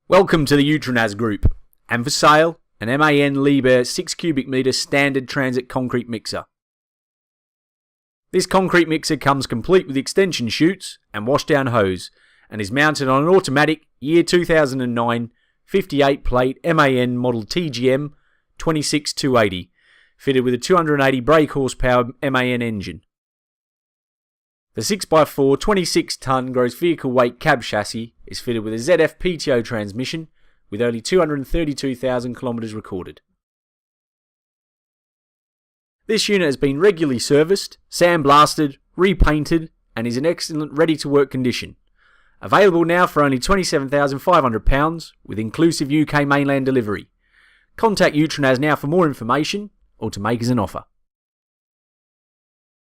Welcome to the Utronaz Group, and for sale, an MAN LIEBHERR 6 cubic metre standard transit concrete mixer. This concrete mixer comes complete with extension chutes and washdown hose, and is mounted on an automatic year 2009 58 plate MAN model TGM 26280, fitted with a 280 brake horsepower MAN engine. The 6x4 26 tonne gross vehicle weight cab chassis is fitted with a ZF PTO transmission with only 232,000 kilometres recorded. This unit has been regularly serviced, sandblasted, repainted, and is in excellent ready to work condition. Available now for only £27,500 with inclusive UK mainland delivery. Contact Utronaz now for more information or to make us an offer.